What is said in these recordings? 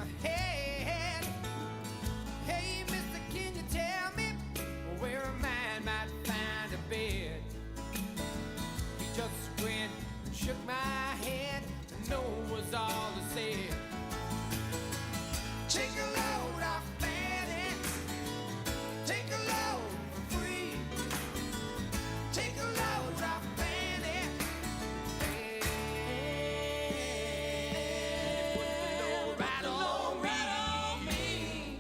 my head. Hey, mister, can you tell me where a man might find a bed? He just grinned and shook my head, and no was all he said. Take a load off Fanny, take a load for free. Take a load off Fanny, and put the load right on me.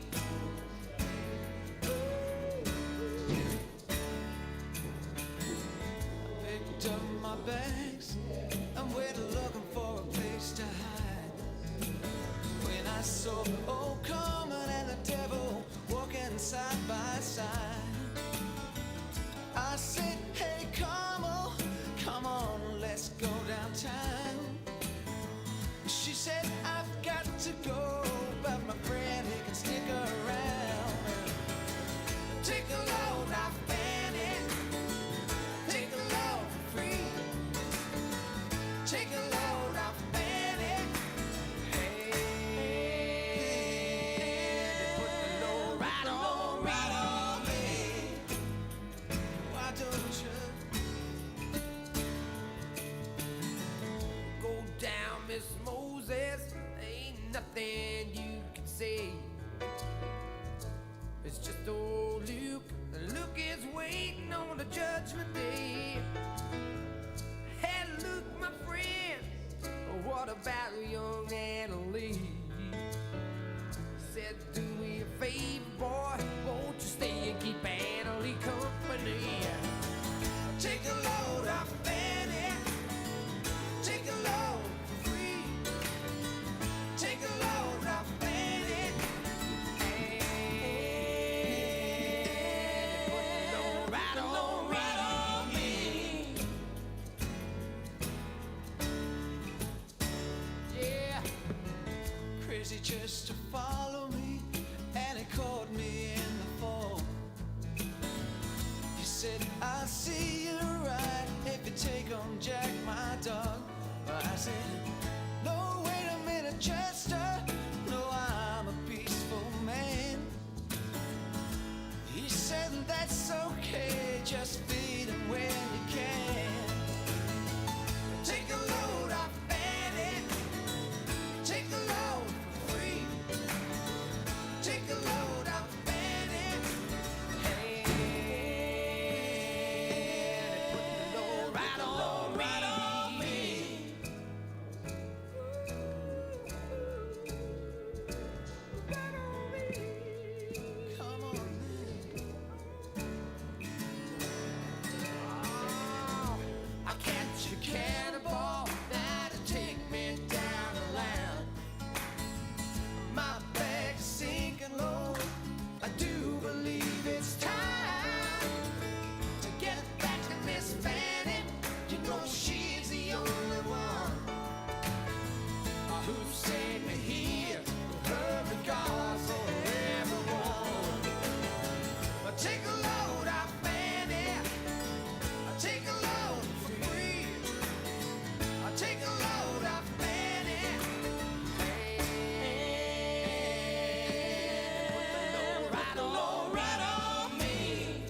I picked up my bags and went looking for a place to hide. When I saw old Carmen and the devil walking side by side, I said, hey Carmel, come on, let's go downtown. She said, I've got to go, but my friend, he can stick around. Take a load off Fanny, take a load for free. Take a load off Fanny, hey, put the load right on me. Why don't you go down, Miss Moses? Ain't nothing you can say. It's just old Luke, and Luke is waiting on the judgment day. Hey Luke, my friend, what about young Anna Lee? Said, do me a favor, boy, won't you stay and keep Anna Lee company? Take a load off Fanny, take a load for free. Take a load off Fanny, and put the load right on me. Yeah, crazy just to follow me, and he caught me in the fall. He said, I see you right if you take on Jack, my dog. I said, no, wait a minute, Chester, no, I'm a peaceful man. He said, that's okay, just feed him when you can. Take a load off Fanny, take a load for free. Take a load off Fanny, hey, put the load right on me. Come on, man. I'll catch a cannonball that'll take me down the line. My bag's sinking low, I do believe it's time to get back to Miss Fanny. You know she's the only one who saved me here. Her regards for everyone. Take a load off Fanny, take a load for free. Take a load off Fanny, hey, put the load right on me.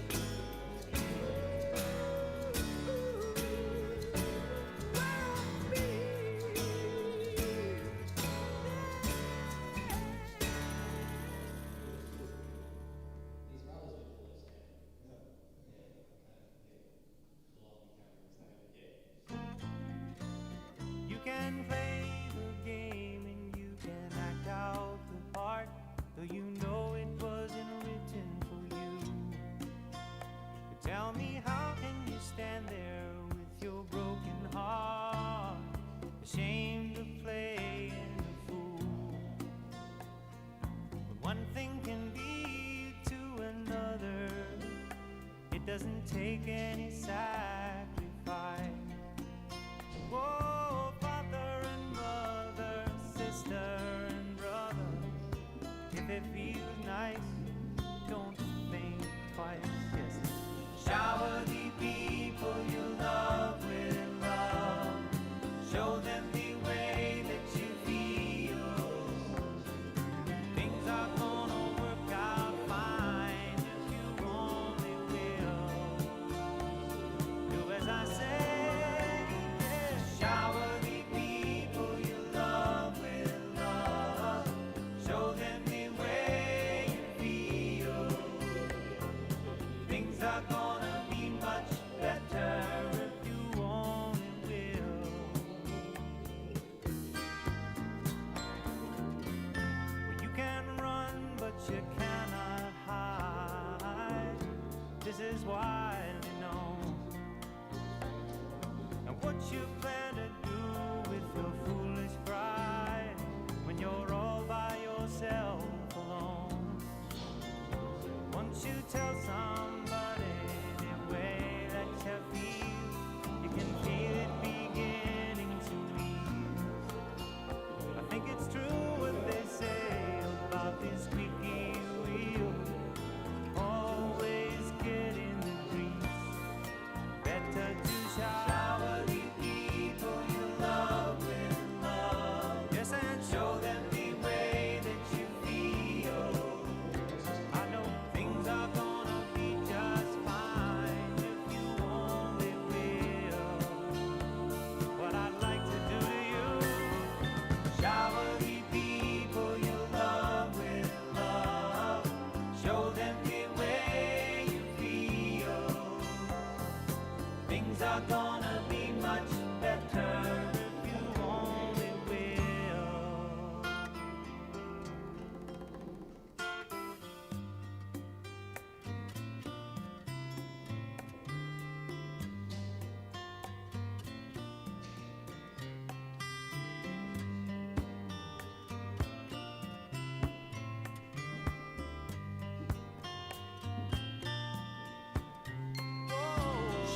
You can play the game and you can act out the part, though you know it wasn't written for you. But tell me, how can you stand there with your broken heart, ashamed of playing the fool? But one thing can lead to another, it doesn't take any sacrifice. Whoa, father and mother, sister and brother, if it feels nice, don't think twice. Yes, shower the people you love with love. Show them the way that you feel. you plan to do with your foolish pride when you're all by yourself alone? Once you tell somebody the way that you feel, you can feel it beginning to ease. I think it's true what they say about this squeaky wheel always getting the grease. Better to shower the people you love with love. Yes, and show them the way that you feel. I know things are gonna be just fine if you only will. What I'd like to do to you, shower the people you love with love. Show them the way you feel. Things are gonna be much better if you only will.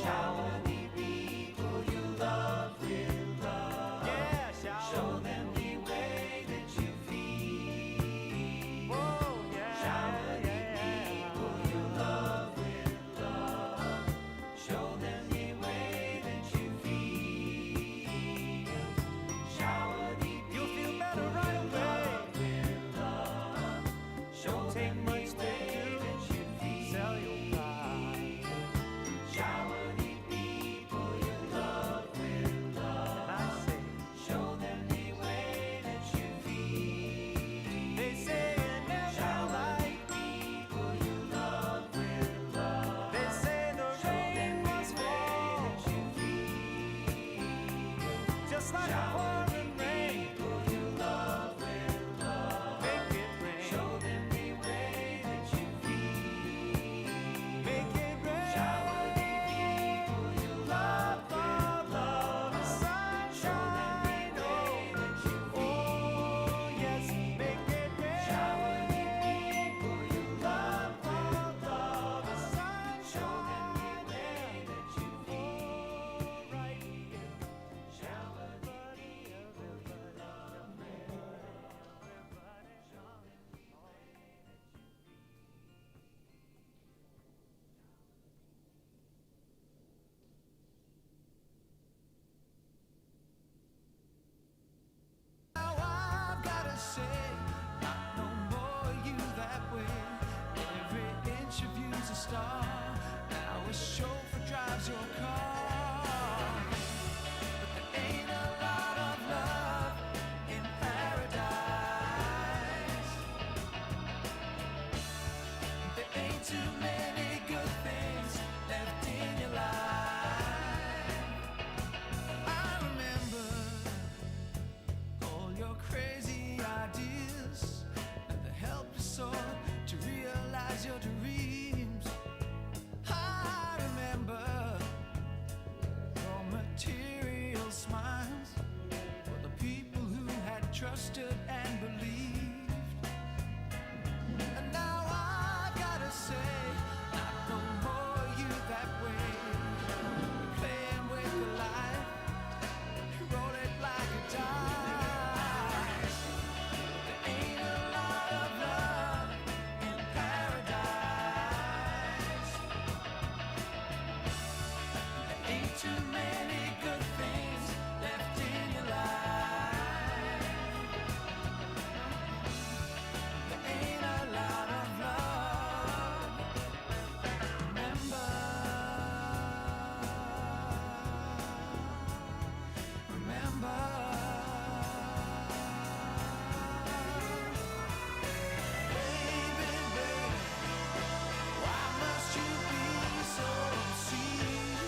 Shower the people you love with love. Yeah, show them the way that you feel. Shower the people you love with love. Show them the way that you feel. Shower the people you love with love. Show them the way that you feel. Sell your pride. Shower the people you love with love. I say, show them the way that you feel. They say you never shower the people you love with love. They say the rain must fall that you feel. Just like pouring rain. People you love with love. Make it rain. Show them the way that you feel. Make it rain. Shower the people you love with love. Show them the way that you feel. Oh, yes, make it rain. Shower the people you love with love. Show them the way that you feel. Right here. Shower the people you love with love. Show them the way that you Now I've gotta say, not no more you that way. Every inch of you's a star. Now a chauffeur drives your car. But there ain't a lot of love in paradise. There ain't too many good things left in your life. I remember all your crazy ideas and the helpless sort to realize your dreams. I remember your material smiles for the people who had trusted and believed. And now I've gotta say, not no more you that way. Playing with the light, roll it like a dice. There ain't a lot of love in paradise. There ain't too many good things left in your life. There ain't a lot of love. Remember, remember. Baby, baby, why must you be so sweet?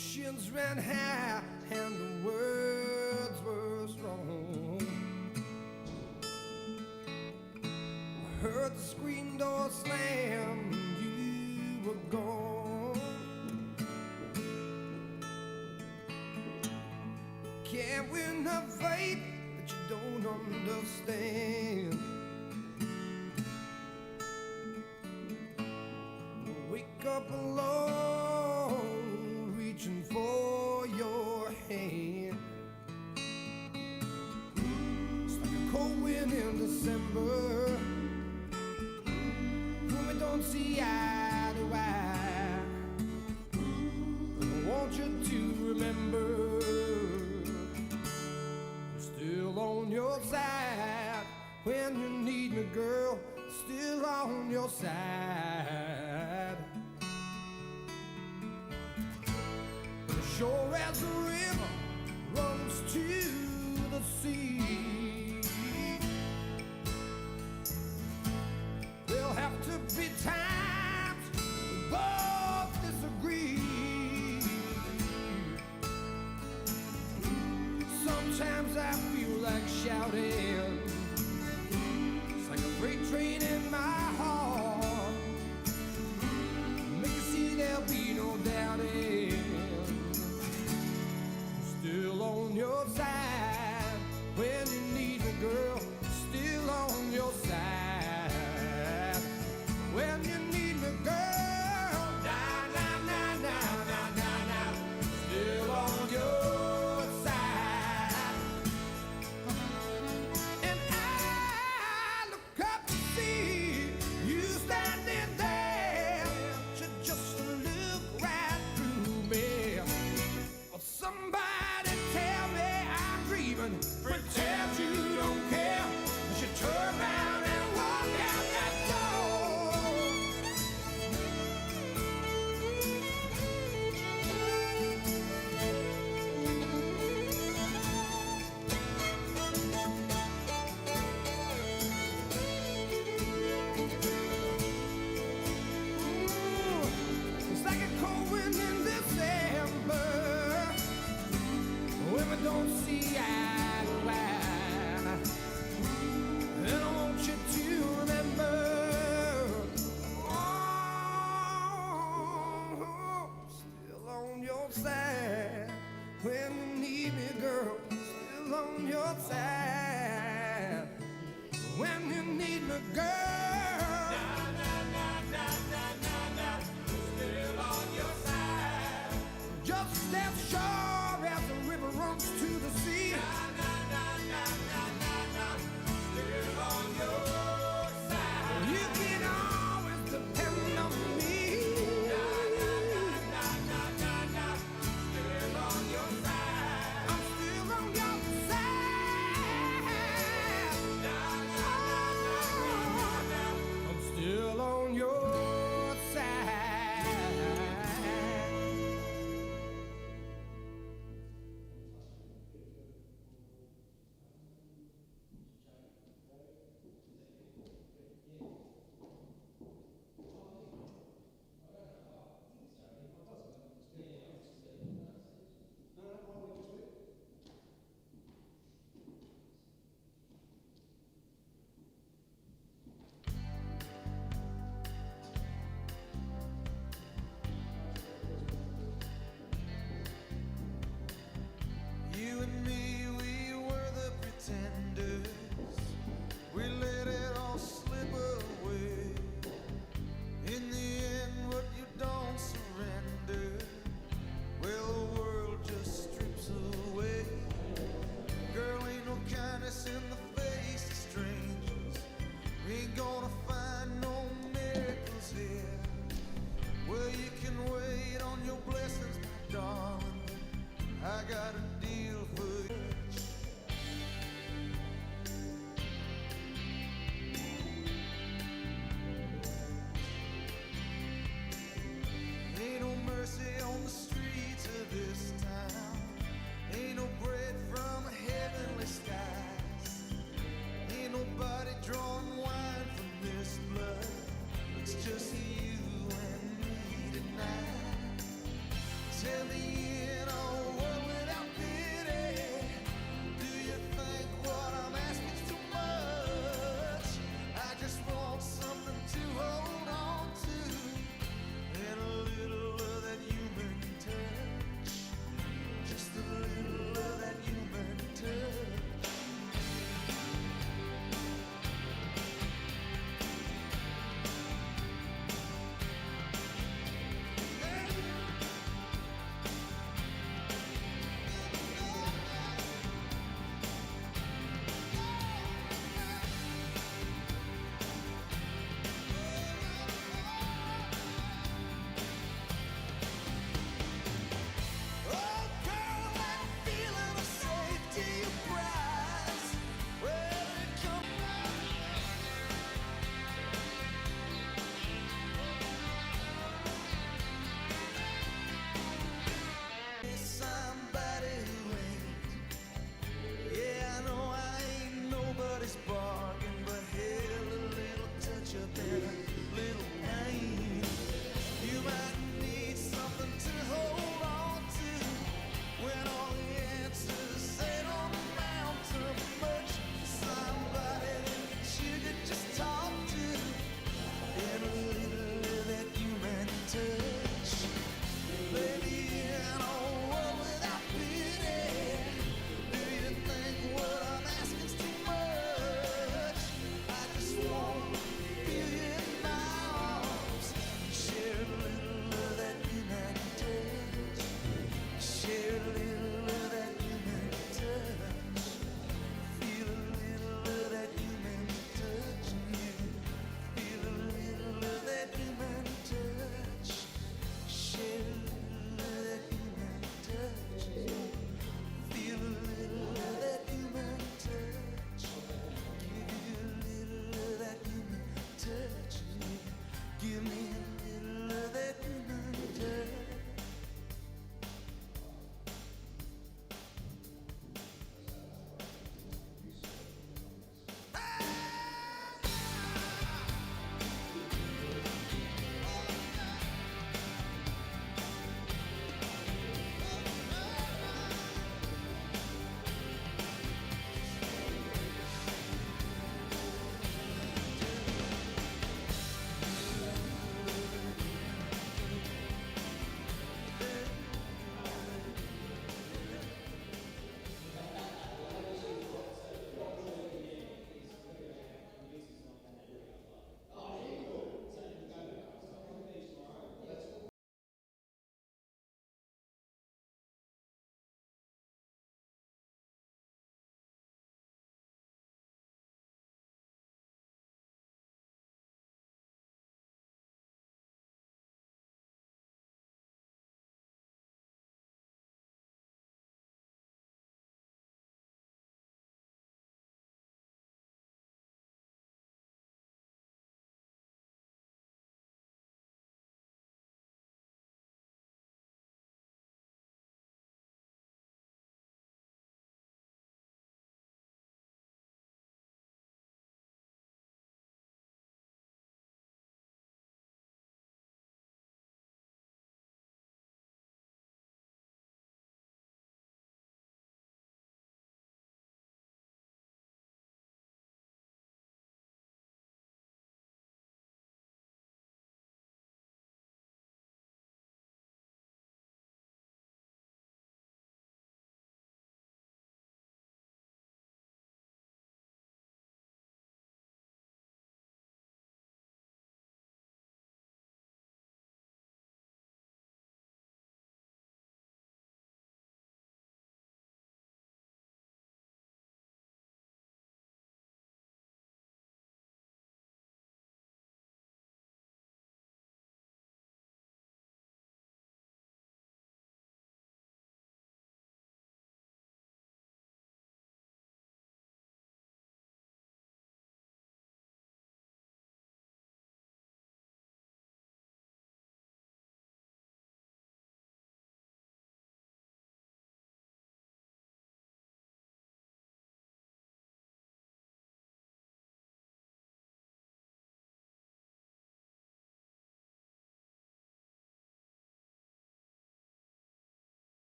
Emotions ran high and the words were strong. I heard the screen door slam and you were gone. Can't win a fight that you don't understand. Wake up alone, reaching for your hand. It's like a cold wind in December when we don't see eye to eye. But I want you to remember I'm still on your side when you need me, girl. Still on your side. Sure as the river runs to the sea, there'll have to be times we both disagree. Sometimes I feel like shouting. It's like a freight train in my heart. Make you see there'll be no doubting. Still on your side when you need me, girl. Still on your side when you need me, girl. Nah, nah, nah, nah, nah, nah, nah. Still on your side. And I look up to see you standing there. You just look right through me. Well, somebody pretend you don't care. You should turn around and walk out that door. It's like a cold wind in December when we don't see eye. And I want you to remember, oh, still on your side when you need me, girl. Still on your side when you need me, girl. Still on your side. Just as sure as the river runs to the sea. Still on your side. You can always depend on me. Still on your side. I'm still on your side. I'm still on your side. You and me, we were the pretenders. We let it all slip away. In the end, what you don't surrender, well, the world just strips away. Girl, ain't no kindness in the face of strangers. We ain't gonna find no miracles here. Well, you can wait on your blessings, my darling. I got a deal for you. Ain't no mercy on the streets of this town. Ain't no bread from heavenly skies. Ain't nobody drawing wine from this blood. It's just you and me tonight. Tell me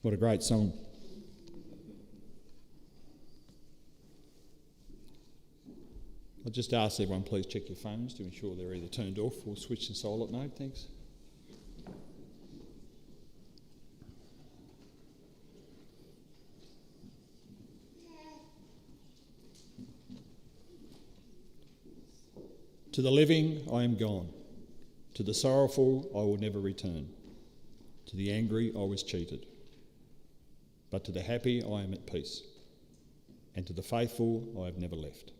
What a great song. I'll just ask everyone, please check your phones to ensure they're either turned off or switched to silent mode, thanks. To the living I am gone, to the sorrowful I will never return, to the angry I was cheated, but to the happy I am at peace, and to the faithful I have never left.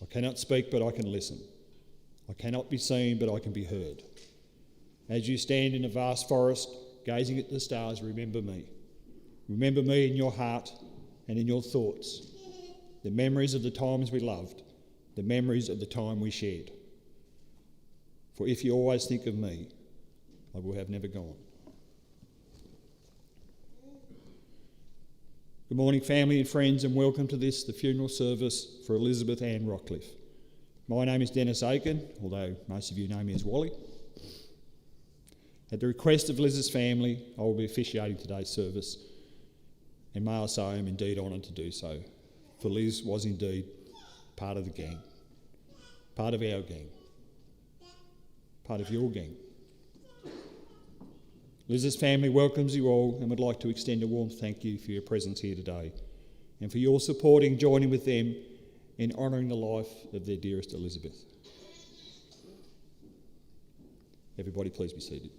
I cannot speak, but I can listen. I cannot be seen, but I can be heard. As you stand in a vast forest, gazing at the stars, remember me. Remember me in your heart and in your thoughts, the memories of the times we loved, the memories of the time we shared. For if you always think of me, I will have never gone. Good morning, family and friends, and welcome to this, the funeral service for Elizabeth Ann Rockliff. My name is Dennis Aiken, although most of you know me as Wally. At the request of Liz's family, I will be officiating today's service, and may I say I am indeed honoured to do so, for Liz was indeed part of the gang, part of our gang, part of your gang. Liz's family welcomes you all and would like to extend a warm thank you for your presence here today and for your supporting, joining with them in honouring the life of their dearest Elizabeth. Everybody please be seated.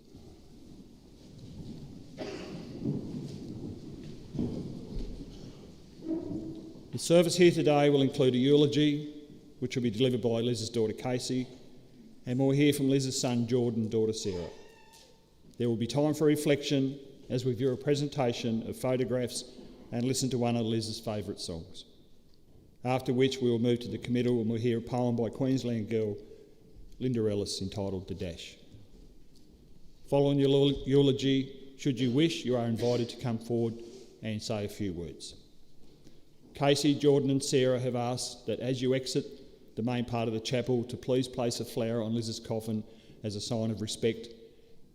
The service here today will include a eulogy, which will be delivered by Liz's daughter Casey, and we'll hear from Liz's son Jordan and daughter Sarah. There will be time for reflection as we view a presentation of photographs and listen to one of Liz's favourite songs. After which we will move to the committal and we'll hear a poem by Queensland girl Linda Ellis entitled The Dash. Following your eulogy, should you wish, you are invited to come forward and say a few words. Casey, Jordan and Sarah have asked that as you exit the main part of the chapel to please place a flower on Liz's coffin as a sign of respect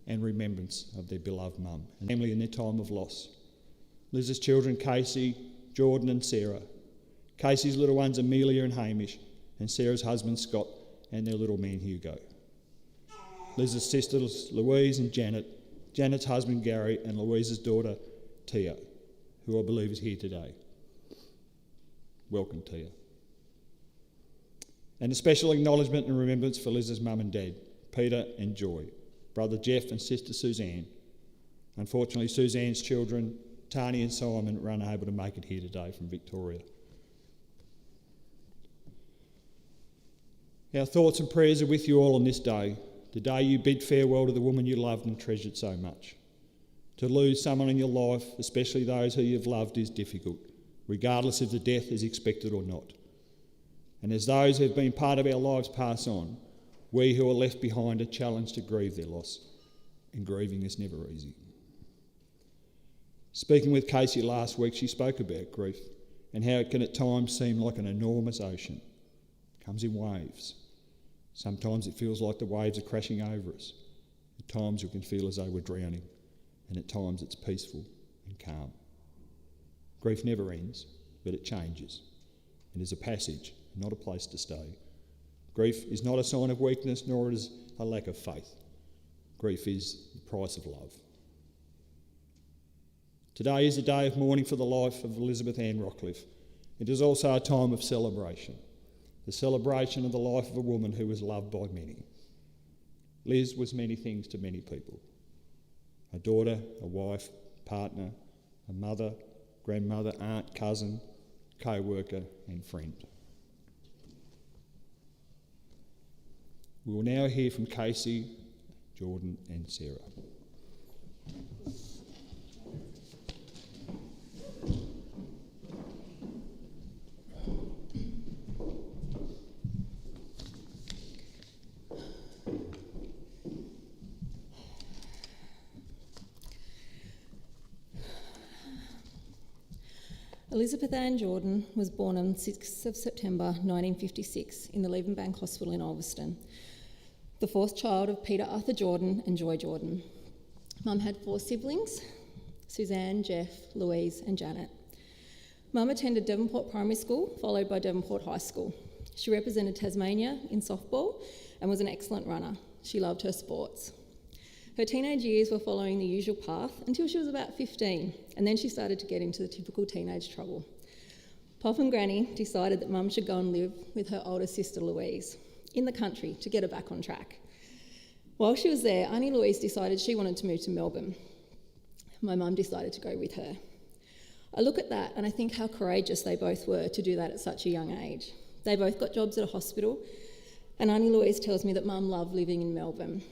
and remembrance of their beloved mum and family in their time of loss. Liz's children, Casey, Jordan and Sarah. Casey's little ones, Amelia and Hamish, and Sarah's husband, Scott, and their little man, Hugo. Liz's sisters, Louise and Janet, Janet's husband, Gary, and Louise's daughter, Tia, who I believe is here today. Welcome, Tia. And a special acknowledgement and remembrance for Liz's mum and dad, Peter and Joy, brother Jeff and sister Suzanne. Unfortunately, Suzanne's children, Tani and Simon, were unable to make it here today from Victoria. Our thoughts and prayers are with you all on this day, the day you bid farewell to the woman you loved and treasured so much. To lose someone in your life, especially those who you've loved, is difficult, regardless if the death is expected or not. And as those who have been part of our lives pass on, we who are left behind are challenged to grieve their loss, and grieving is never easy. Speaking with Casey last week, she spoke about grief and how it can at times seem like an enormous ocean. It comes in waves. Sometimes it feels like the waves are crashing over us. At times we can feel as though we're drowning, and at times it's peaceful and calm. Grief never ends, but it changes. It is a passage, not a place to stay. Grief is not a sign of weakness, nor is a lack of faith. Grief is the price of love. Today is a day of mourning for the life of Elizabeth Ann Rockliff. It is also a time of celebration, the celebration of the life of a woman who was loved by many. Liz was many things to many people. A daughter, a wife, partner, a mother, grandmother, aunt, cousin, co-worker and friend. We will now hear from Casey, Jordan and Sarah. Elizabeth Ann Jordan was born on 6th of September 1956 in the Levenbank Hospital in Ulverston, the fourth child of Peter Arthur Jordan and Joy Jordan. Mum had 4 siblings: Suzanne, Jeff, Louise and Janet. Mum attended Devonport Primary School, followed by Devonport High School. She represented Tasmania in softball and was an excellent runner. She loved her sports. Her teenage years were following the usual path until she was about 15, and then she started to get into the typical teenage trouble. Pop and Granny decided that Mum should go and live with her older sister Louise in the country to get her back on track. While she was there, Auntie Louise decided she wanted to move to Melbourne. My mum decided to go with her. I look at that and I think how courageous they both were to do that at such a young age. They both got jobs at a hospital, and Auntie Louise tells me that Mum loved living in Melbourne.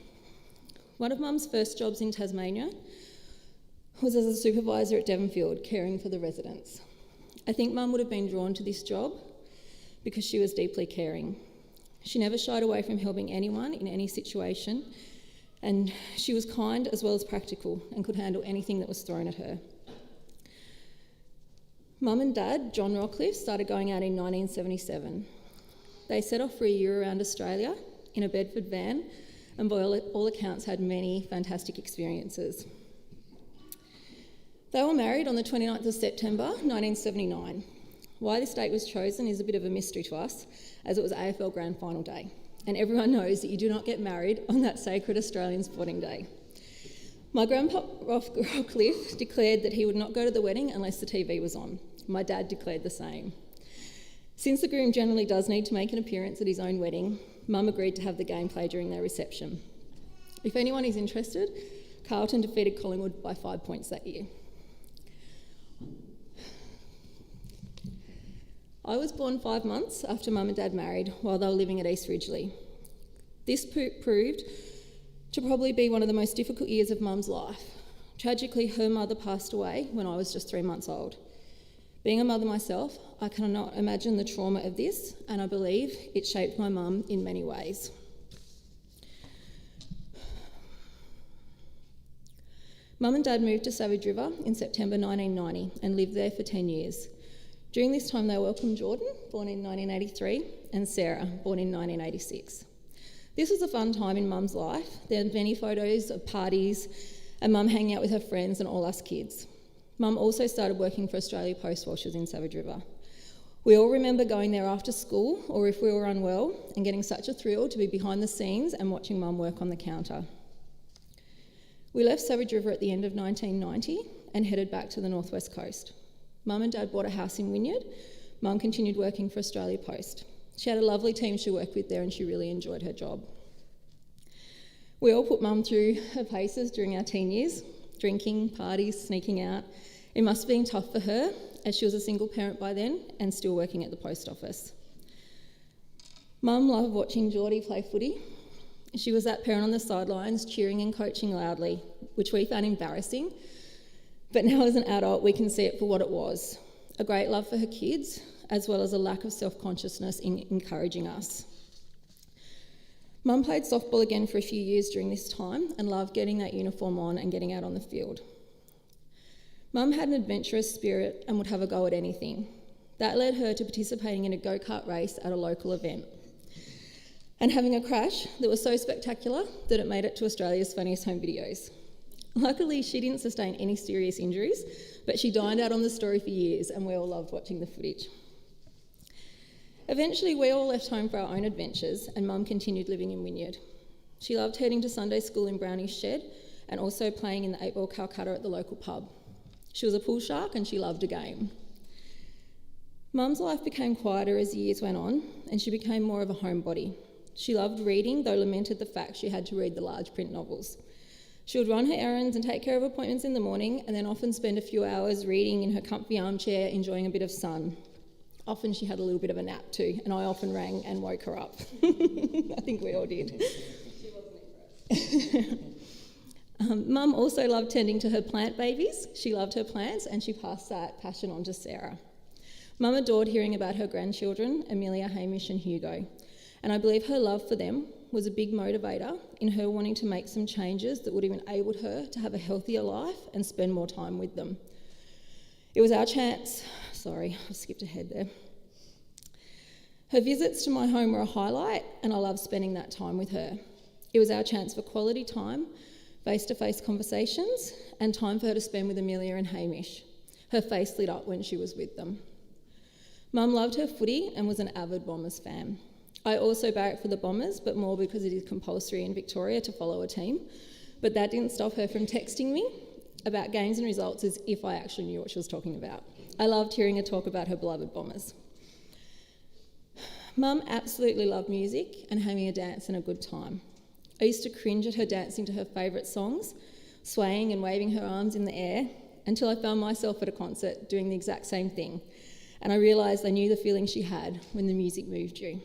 One of Mum's first jobs in Tasmania was as a supervisor at Devonfield, caring for the residents. I think Mum would have been drawn to this job because she was deeply caring. She never shied away from helping anyone in any situation, and she was kind as well as practical and could handle anything that was thrown at her. Mum and Dad, John Rockliff, started going out in 1977. They set off for a year around Australia in a Bedford van, and by all accounts had many fantastic experiences. They were married on the 29th of September 1979. Why this date was chosen is a bit of a mystery to us, as it was AFL Grand Final Day, and everyone knows that you do not get married on that sacred Australian sporting day. My grandpa Rockliff declared that he would not go to the wedding unless the TV was on. My dad declared the same. Since the groom generally does need to make an appearance at his own wedding, Mum agreed to have the game played during their reception. If anyone is interested, Carlton defeated Collingwood by 5 points that year. I was born 5 months after Mum and Dad married while they were living at East Ridgely. This proved to probably be one of the most difficult years of Mum's life. Tragically, her mother passed away when I was just 3 months old. Being a mother myself, I cannot imagine the trauma of this, and I believe it shaped my mum in many ways. Mum and Dad moved to Savage River in September 1990 and lived there for 10 years. During this time, they welcomed Jordan, born in 1983, and Sarah, born in 1986. This was a fun time in Mum's life. There are many photos of parties and Mum hanging out with her friends and all us kids. Mum also started working for Australia Post while she was in Savage River. We all remember going there after school or if we were unwell and getting such a thrill to be behind the scenes and watching Mum work on the counter. We left Savage River at the end of 1990 and headed back to the northwest coast. Mum and Dad bought a house in Wynyard. Mum continued working for Australia Post. She had a lovely team she worked with there and she really enjoyed her job. We all put Mum through her paces during our teen years, drinking, parties, sneaking out. It must have been tough for her as she was a single parent by then and still working at the post office. Mum loved watching Geordie play footy. She was that parent on the sidelines cheering and coaching loudly, which we found embarrassing. But now as an adult, we can see it for what it was, a great love for her kids, as well as a lack of self-consciousness in encouraging us. Mum played softball again for a few years during this time and loved getting that uniform on and getting out on the field. Mum had an adventurous spirit and would have a go at anything. That led her to participating in a go-kart race at a local event and having a crash that was so spectacular that it made it to Australia's Funniest Home Videos. Luckily, she didn't sustain any serious injuries, but she dined out on the story for years and we all loved watching the footage. Eventually, we all left home for our own adventures and Mum continued living in Wynyard. She loved heading to Sunday school in Brownie's shed and also playing in the 8-ball Calcutta at the local pub. She was a pool shark and she loved a game. Mum's life became quieter as the years went on and she became more of a homebody. She loved reading, though lamented the fact she had to read the large print novels. She would run her errands and take care of appointments in the morning and then often spend a few hours reading in her comfy armchair, enjoying a bit of sun. Often she had a little bit of a nap too, and I often rang and woke her up. I think we all did. She wasn't impressed. Mum also loved tending to her plant babies. She loved her plants and she passed that passion on to Sarah. Mum adored hearing about her grandchildren, Amelia, Hamish and Hugo, and I believe her love for them was a big motivator in her wanting to make some changes that would have enabled her to have a healthier life and spend more time with them. It was our chance. Sorry, I skipped ahead there. Her visits to my home were a highlight and I loved spending that time with her. It was our chance for quality time, face-to-face conversations, and time for her to spend with Amelia and Hamish. Her face lit up when she was with them. Mum loved her footy and was an avid Bombers fan. I also barrack for the Bombers, but more because it is compulsory in Victoria to follow a team. But that didn't stop her from texting me about games and results as if I actually knew what she was talking about. I loved hearing her talk about her beloved Bombers. Mum absolutely loved music and having a dance and a good time. I used to cringe at her dancing to her favourite songs, swaying and waving her arms in the air, until I found myself at a concert doing the exact same thing. And I realised I knew the feeling she had when the music moved you.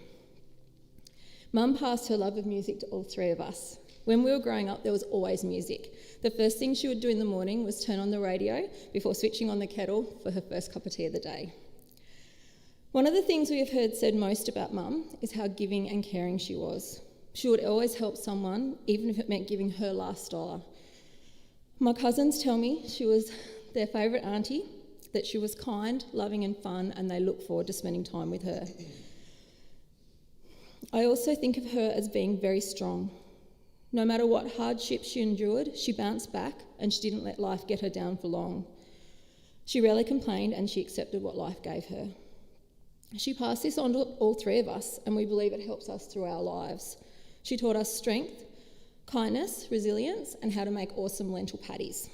Mum passed her love of music to all three of us. When we were growing up, there was always music. The first thing she would do in the morning was turn on the radio before switching on the kettle for her first cup of tea of the day. One of the things we have heard said most about Mum is how giving and caring she was. She would always help someone, even if it meant giving her last dollar. My cousins tell me she was their favourite auntie, that she was kind, loving and fun, and they look forward to spending time with her. I also think of her as being very strong. No matter what hardships she endured, she bounced back and she didn't let life get her down for long. She rarely complained and she accepted what life gave her. She passed this on to all three of us, and we believe it helps us through our lives. She taught us strength, kindness, resilience, and how to make awesome lentil patties.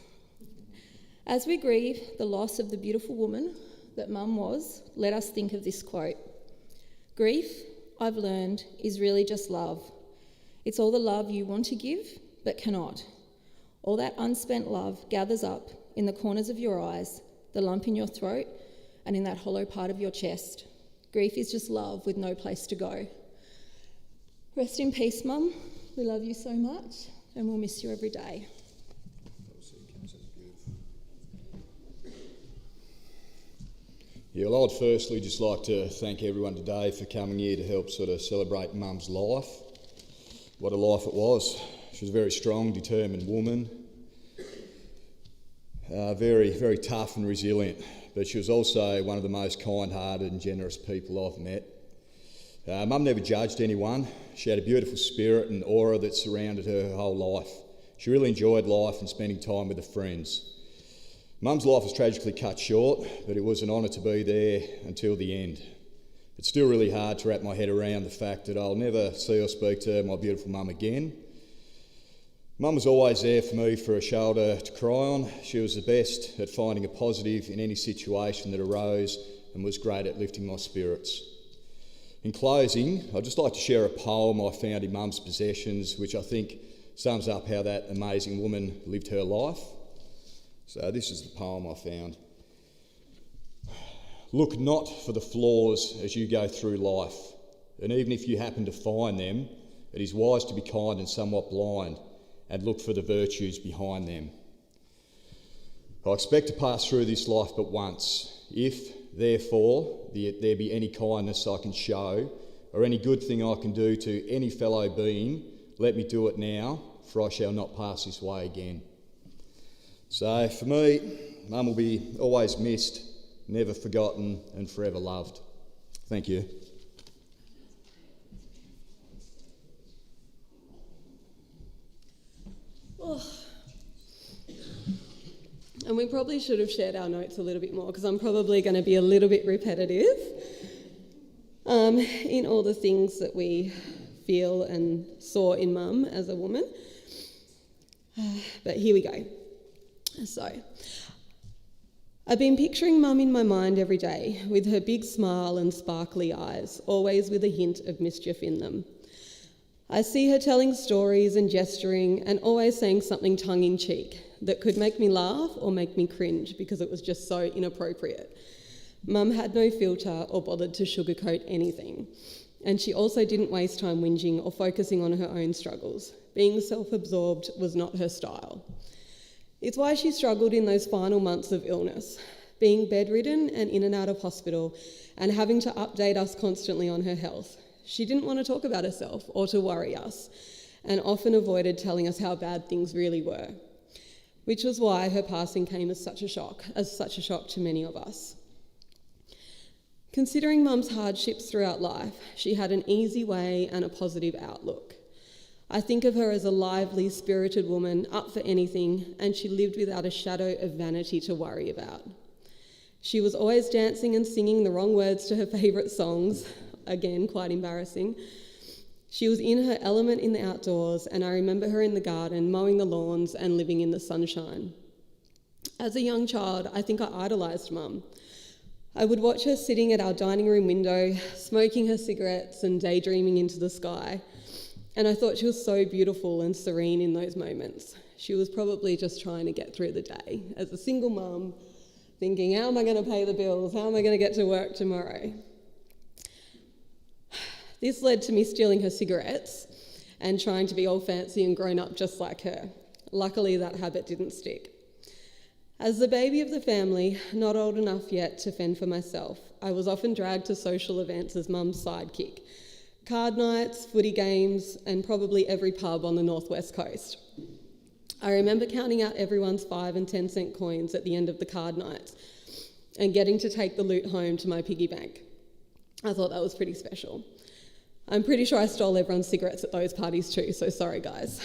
As we grieve the loss of the beautiful woman that Mum was, let us think of this quote. Grief, I've learned, is really just love. It's all the love you want to give, but cannot. All that unspent love gathers up in the corners of your eyes, the lump in your throat, and in that hollow part of your chest. Grief is just love with no place to go. Rest in peace, Mum. We love you so much, and we'll miss you every day. Yeah, well, I'd firstly just like to thank everyone today for coming here to help sort of celebrate Mum's life. What a life it was. She was a very strong, determined woman, very, very tough and resilient, but she was also one of the most kind-hearted and generous people I've met. Mum never judged anyone. She had a beautiful spirit and aura that surrounded her whole life. She really enjoyed life and spending time with her friends. Mum's life was tragically cut short, but it was an honour to be there until the end. It's still really hard to wrap my head around the fact that I'll never see or speak to my beautiful mum again. Mum was always there for me for a shoulder to cry on. She was the best at finding a positive in any situation that arose and was great at lifting my spirits. In closing, I'd just like to share a poem I found in Mum's possessions, which I think sums up how that amazing woman lived her life. So this is the poem I found. Look not for the flaws as you go through life, and even if you happen to find them, it is wise to be kind and somewhat blind, and look for the virtues behind them. I expect to pass through this life but once. If, therefore, there be any kindness I can show, or any good thing I can do to any fellow being, let me do it now, for I shall not pass this way again. So for me, Mum will be always missed, never forgotten and forever loved. Thank you. Oh. And we probably should have shared our notes a little bit more, because I'm probably going to be a little bit repetitive in all the things that we feel and saw in Mum as a woman. But here we go. So, I've been picturing Mum in my mind every day, with her big smile and sparkly eyes, always with a hint of mischief in them. I see her telling stories and gesturing and always saying something tongue-in-cheek that could make me laugh or make me cringe because it was just so inappropriate. Mum had no filter or bothered to sugarcoat anything, and she also didn't waste time whinging or focusing on her own struggles. Being self-absorbed was not her style. It's why she struggled in those final months of illness, being bedridden and in and out of hospital and having to update us constantly on her health. She didn't want to talk about herself or to worry us, and often avoided telling us how bad things really were, which was why her passing came as such a shock to many of us. Considering Mum's hardships throughout life, she had an easy way and a positive outlook. I think of her as a lively, spirited woman, up for anything, and she lived without a shadow of vanity to worry about. She was always dancing and singing the wrong words to her favourite songs, again, quite embarrassing. She was in her element in the outdoors, and I remember her in the garden, mowing the lawns and living in the sunshine. As a young child, I think I idolised Mum. I would watch her sitting at our dining room window, smoking her cigarettes and daydreaming into the sky. And I thought she was so beautiful and serene in those moments. She was probably just trying to get through the day as a single mum, thinking, how am I going to pay the bills? How am I going to get to work tomorrow? This led to me stealing her cigarettes and trying to be all fancy and grown up just like her. Luckily, that habit didn't stick. As the baby of the family, not old enough yet to fend for myself, I was often dragged to social events as Mum's sidekick. Card nights, footy games, and probably every pub on the northwest coast. I remember counting out everyone's 5 and 10 cent coins at the end of the card nights and getting to take the loot home to my piggy bank. I thought that was pretty special. I'm pretty sure I stole everyone's cigarettes at those parties too, so sorry guys.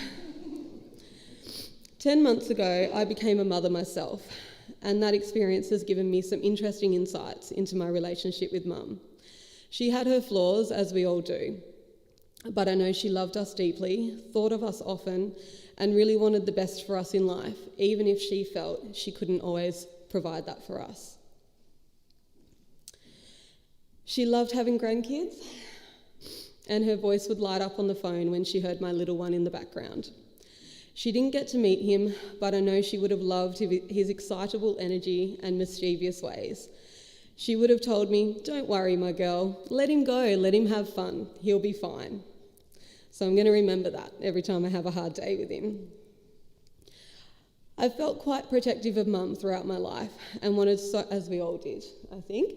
10 months ago, I became a mother myself, and that experience has given me some interesting insights into my relationship with Mum. She had her flaws, as we all do, but I know she loved us deeply, thought of us often, and really wanted the best for us in life, even if she felt she couldn't always provide that for us. She loved having grandkids, and her voice would light up on the phone when she heard my little one in the background. She didn't get to meet him, but I know she would have loved his excitable energy and mischievous ways. She would have told me, don't worry, my girl, let him go, let him have fun, he'll be fine. So I'm going to remember that every time I have a hard day with him. I've felt quite protective of Mum throughout my life and wanted, as we all did, I think,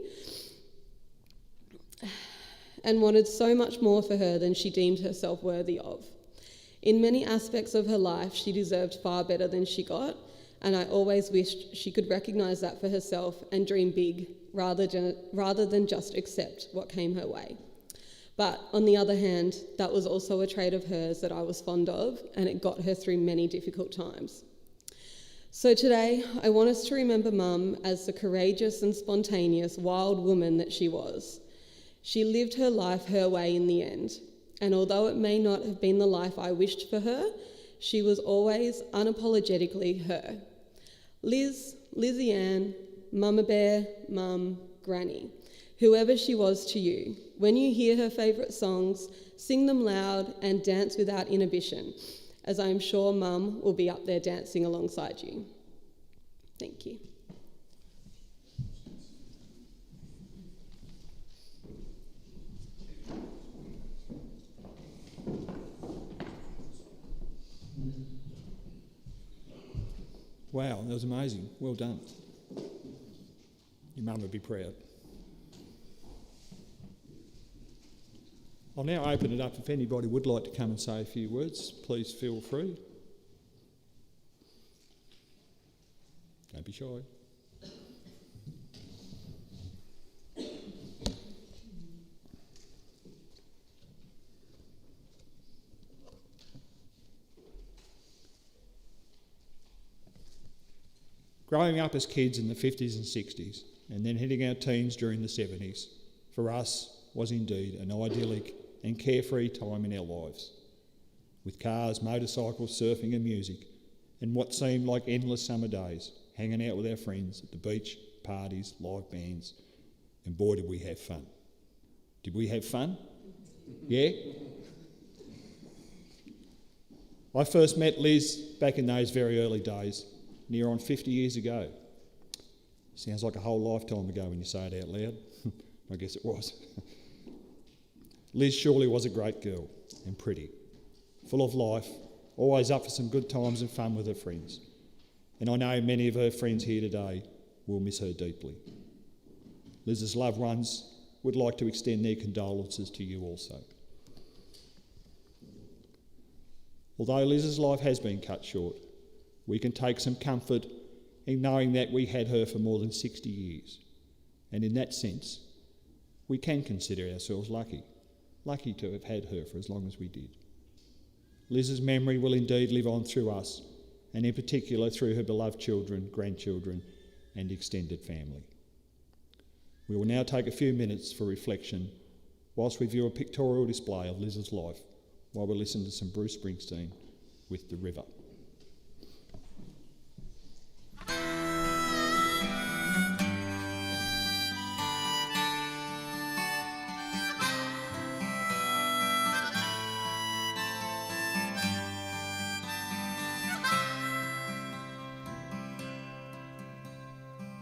and wanted so much more for her than she deemed herself worthy of. In many aspects of her life, she deserved far better than she got, and I always wished she could recognise that for herself and dream big rather than just accept what came her way. But on the other hand, that was also a trait of hers that I was fond of, and it got her through many difficult times. So today, I want us to remember Mum as the courageous and spontaneous wild woman that she was. She lived her life her way in the end, and although it may not have been the life I wished for her, she was always unapologetically her. Liz, Lizzie Ann, Mama Bear, Mum, Granny, whoever she was to you, when you hear her favourite songs, sing them loud and dance without inhibition, as I'm sure Mum will be up there dancing alongside you. Thank you. Wow, that was amazing. Well done. Your mum would be proud. I'll now open it up. If anybody would like to come and say a few words, please feel free. Don't be shy. Growing up as kids in the 50s and 60s, and then hitting our teens during the 70s, for us was indeed an idyllic and carefree time in our lives, with cars, motorcycles, surfing and music, and what seemed like endless summer days, hanging out with our friends at the beach, parties, live bands, and boy did we have fun. Did we have fun? Yeah? I first met Liz back in those very early days, near on 50 years ago. Sounds like a whole lifetime ago when you say it out loud. I guess it was. Liz surely was a great girl and pretty, full of life, always up for some good times and fun with her friends. And I know many of her friends here today will miss her deeply. Liz's loved ones would like to extend their condolences to you also. Although Liz's life has been cut short, we can take some comfort in knowing that we had her for more than 60 years. And in that sense, we can consider ourselves lucky to have had her for as long as we did. Liz's memory will indeed live on through us, and in particular through her beloved children, grandchildren and extended family. We will now take a few minutes for reflection whilst we view a pictorial display of Liz's life while we listen to some Bruce Springsteen with The River.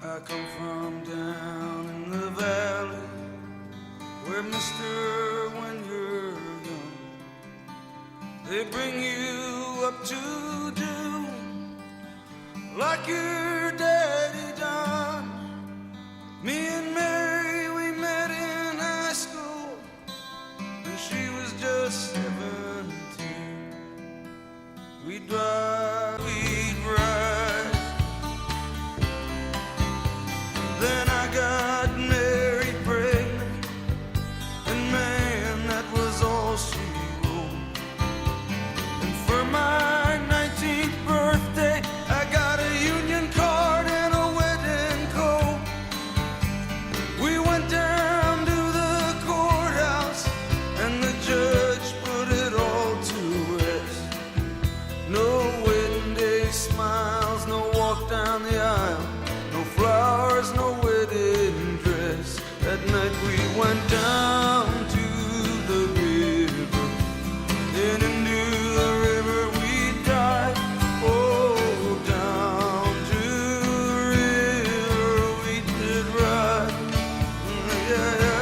I come from down in the valley where, mister, when you're young, they bring you up to do like your daddy done. Me and Mary, we met in high school when she was just 17. We'd drive, we'd ride. Then I got married pregnant, and man, that was all she wrote. And for my 19th birthday, I got a union card and a wedding coat. We went down to the courthouse, and the judge put it all to rest. No wedding day smiles, no walk down the aisle, no flowers, no wedding dress. That night we went down to the river, then into the river we dive. Oh, down to the river we did ride. Yeah, yeah.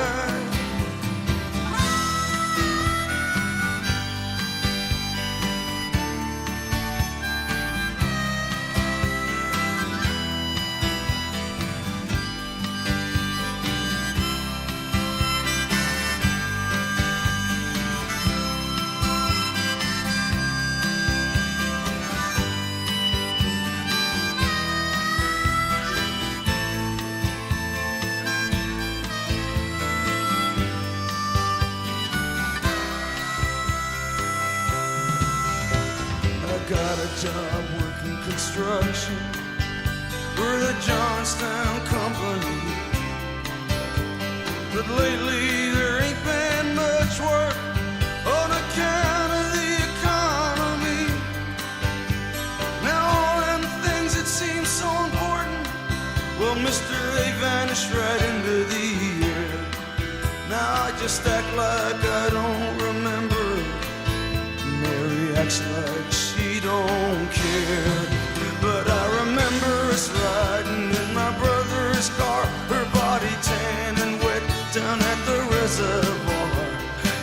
Got a job working construction for the Johnstown Company, but lately there ain't been much work on account of the economy. Now all them things that seem so important, well, mister, they vanished right into the air. Now I just act like I don't remember. Mary acts like she don't care. But I remember us riding in my brother's car, her body tan and wet down at the reservoir.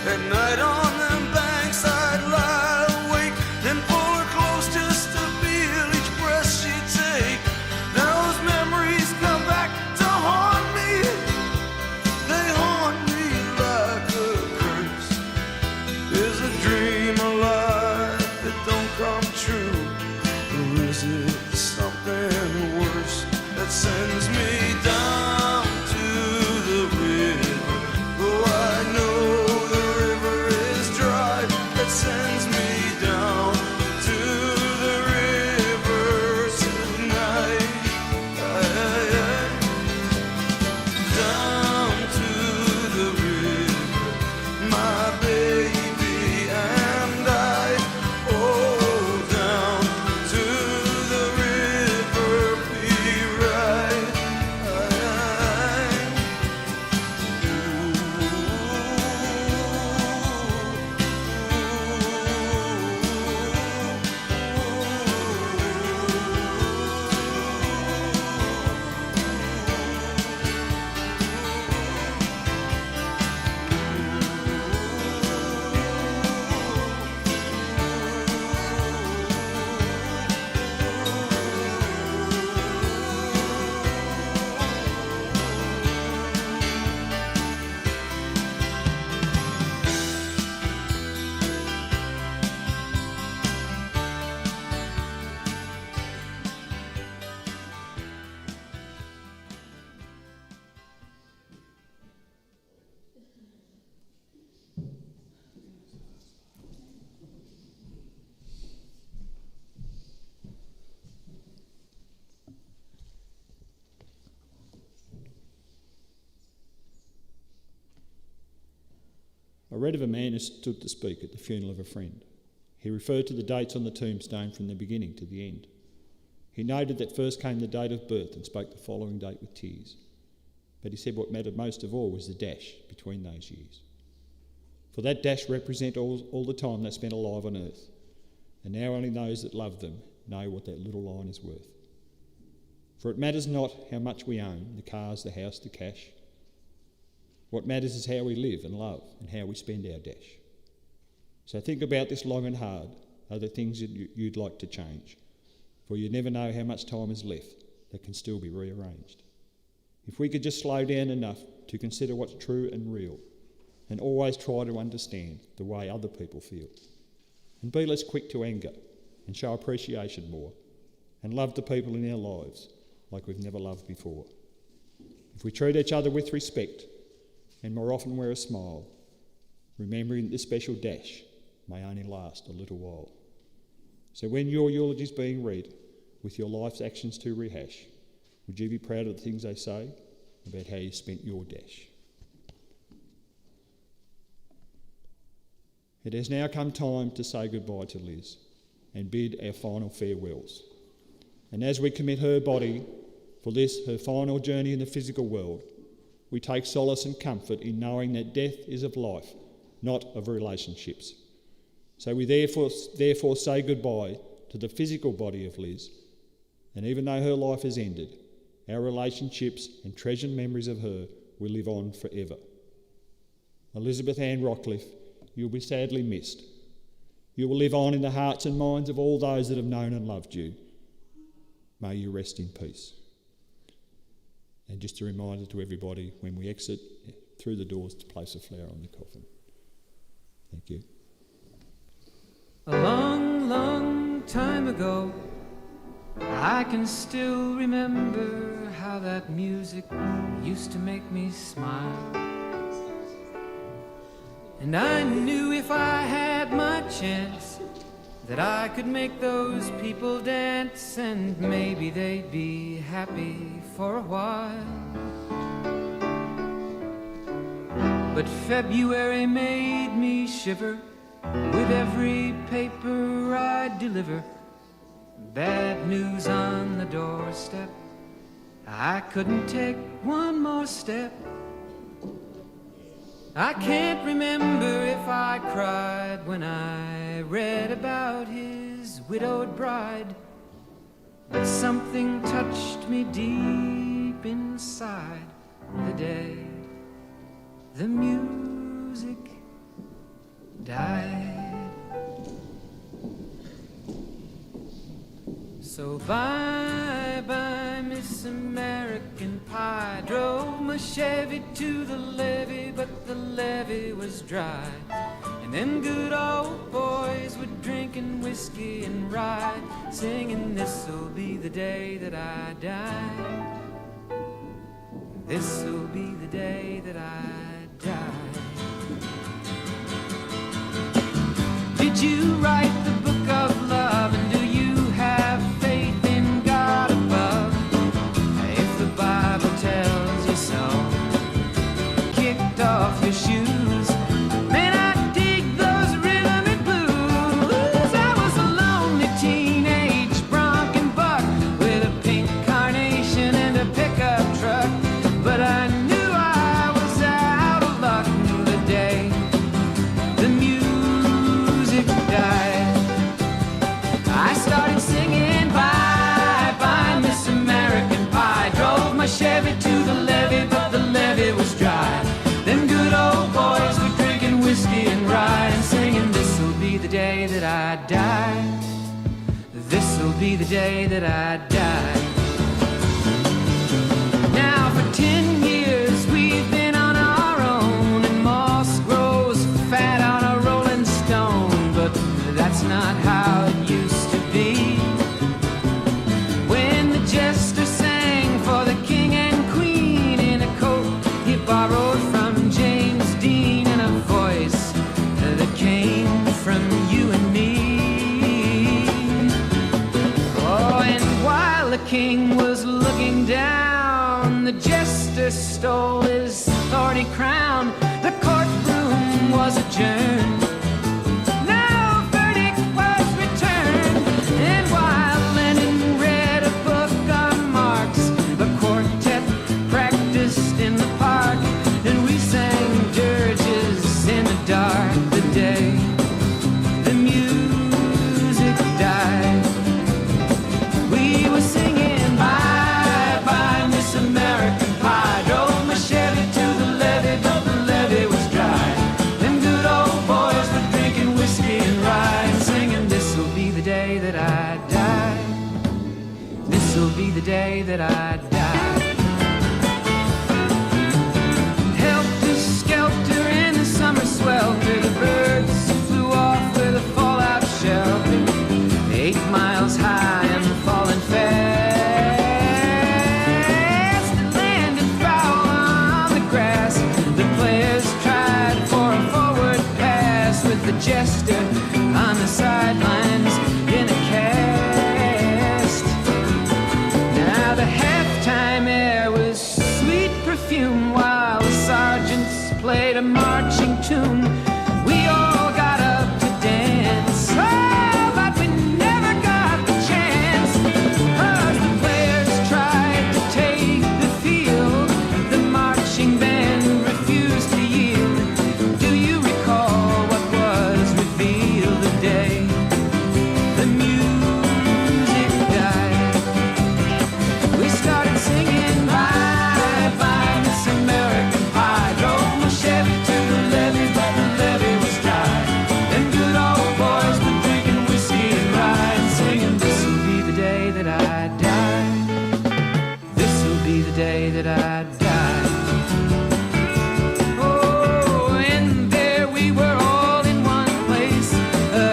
At night on them banks I'd lie awake and pull her close just to feel each breath she'd take. Now those memories come back to haunt me. They haunt me like a curse. There's a dream alive that don't come true. The read of a man who stood to speak at the funeral of a friend. He referred to the dates on the tombstone from the beginning to the end. He noted that first came the date of birth and spoke the following date with tears. But he said what mattered most of all was the dash between those years. For that dash represents all the time they spent alive on earth. And now only those that love them know what that little line is worth. For it matters not how much we own, the cars, the house, the cash. What matters is how we live and love and how we spend our dash. So think about this long and hard. Are there things you'd like to change? For you never know how much time is left that can still be rearranged. If we could just slow down enough to consider what's true and real, and always try to understand the way other people feel, and be less quick to anger, and show appreciation more, and love the people in our lives like we've never loved before. If we treat each other with respect, and more often wear a smile, remembering that this special dash may only last a little while. So when your eulogy is being read, with your life's actions to rehash, would you be proud of the things they say about how you spent your dash? It has now come time to say goodbye to Liz and bid our final farewells. And as we commit her body for this, her final journey in the physical world, we take solace and comfort in knowing that death is of life, not of relationships. So we therefore say goodbye to the physical body of Liz, and even though her life has ended, our relationships and treasured memories of her will live on forever. Elizabeth Ann Rockliff, you'll be sadly missed. You will live on in the hearts and minds of all those that have known and loved you. May you rest in peace. And just a reminder to everybody, when we exit through the doors, to place a flower on the coffin. Thank you. A long, long time ago, I can still remember how that music used to make me smile. And I knew if I had my chance that I could make those people dance, and maybe they'd be happy for a while. But February made me shiver with every paper I deliver. Bad news on the doorstep, I couldn't take one more step. I can't remember if I cried when I read about his widowed bride, but something touched me deep inside the day the music died. So bye-bye, Miss American Pie. Drove my Chevy to the levee, but the levee was dry. And them good old boys were drinking whiskey and rye, singing, this'll be the day that I die. This'll be the day that I die. Did you write the book of love, and do you have faith in God above? If the Bible tells you so, kicked off your shoes, man, I dig those rhythm and blues. I was a lonely teenage bronc and buck with a pink carnation and a pickup truck, but I knew I was out of luck the day the music died. I started singing bye-bye, Miss American Pie. Drove my Chevy to the levee, but the levee was dry. Them good old boys were drinking whiskey and rye, and singing, this'll be the day that I die. This'll be the day that I die. Now for 10 years we've been on our own, and moss grows fat on a rolling stone, but that's not how it used to be. When the jester sang for the king and queen in a coat he borrowed from James Dean, and a voice that came from you and me. Oh, and while the king was looking down, the jester stole his thorny crown. The courtroom hearing was adjourned. No verdict was returned. And while Lenin read a book on Marx, the quartet practiced in the park, and we sang dirges in the dark. The day the music died, we were singing bye bye Miss American Pie. Drove my Chevy to the levee, but the levee was dry. Them good old boys were drinking whiskey and rye, and singing, this'll be the day that I die. This'll be the day that I die. Helter skelter in the summer swelter, the birds flew off with a fallout shelter. 8 miles high and falling fast. It landed foul on the grass. The players tried for a forward pass, with the jester on the sidelines in a cast. Now the halftime air was sweet perfume, while the sergeants played a marching tune. We all got up to dance, oh, but we never got the chance, 'cause the players tried to take the field. The marching band refused to yield. Do you recall what was revealed the day the music died? We started singing bye bye Miss American Pie. Drove my Chevy to the levee, but the levee was dry. Them good old boys were drinking whiskey and rye, and singing, this'll be the day that I die. This'll be the day that I die. Oh, and there we were all in one place, a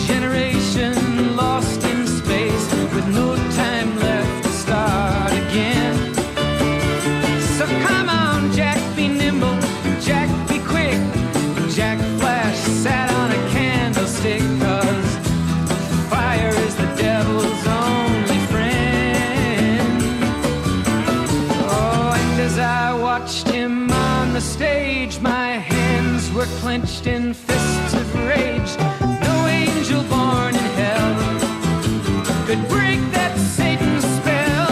generation lost in space, with no time left to start again. So come on, Jack, be nimble, Jack, be quick. Jack Flash sat on a candlestick, 'cause fire is the devil's only friend. Oh, and as I watched him on the stage, my hands were clenched in fists of rage. No angel born in hell could break that Satan's spell.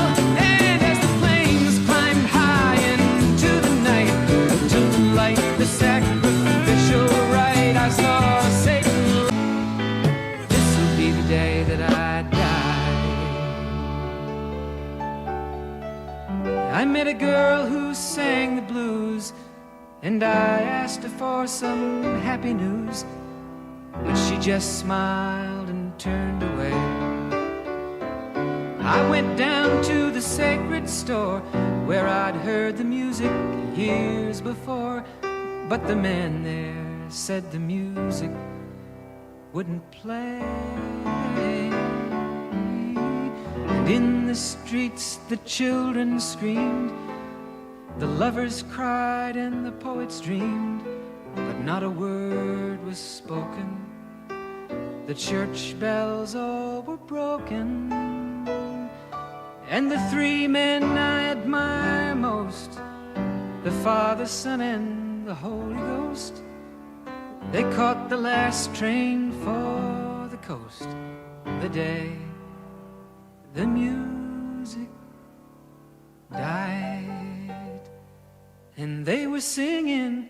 And as the flames climbed high into the night, to light the sacrificial rite, I saw Satan. This'll be the day that I die. I met a girl who sang the blues, and I asked her for some happy news, but she just smiled and turned away. I went down to the sacred store, where I'd heard the music years before, but the man there said the music wouldn't play. And in the streets the children screamed, the lovers cried, and the poets dreamed, but not a word was spoken. The church bells all were broken. And the 3 men I admire most, the Father, Son, and the Holy Ghost, they caught the last train for the coast, the day the music died. And they were singing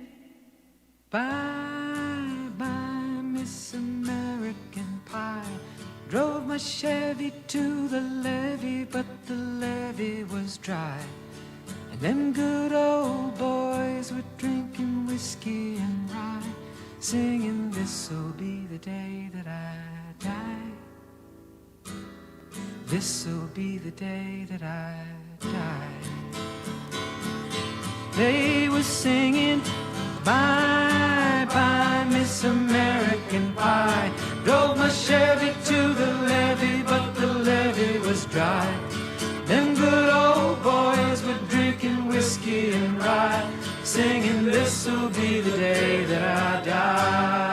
bye bye Miss American Pie. Drove my Chevy to the levee, but the levee was dry. And them good old boys were drinking whiskey and rye, singing, this'll be the day that I die. This'll be the day that I die. They were singing bye bye Miss American Pie. Drove my Chevy to the levee, but the levee was dry. Them good old boys were drinking whiskey and rye, singing, this'll be the day that I die.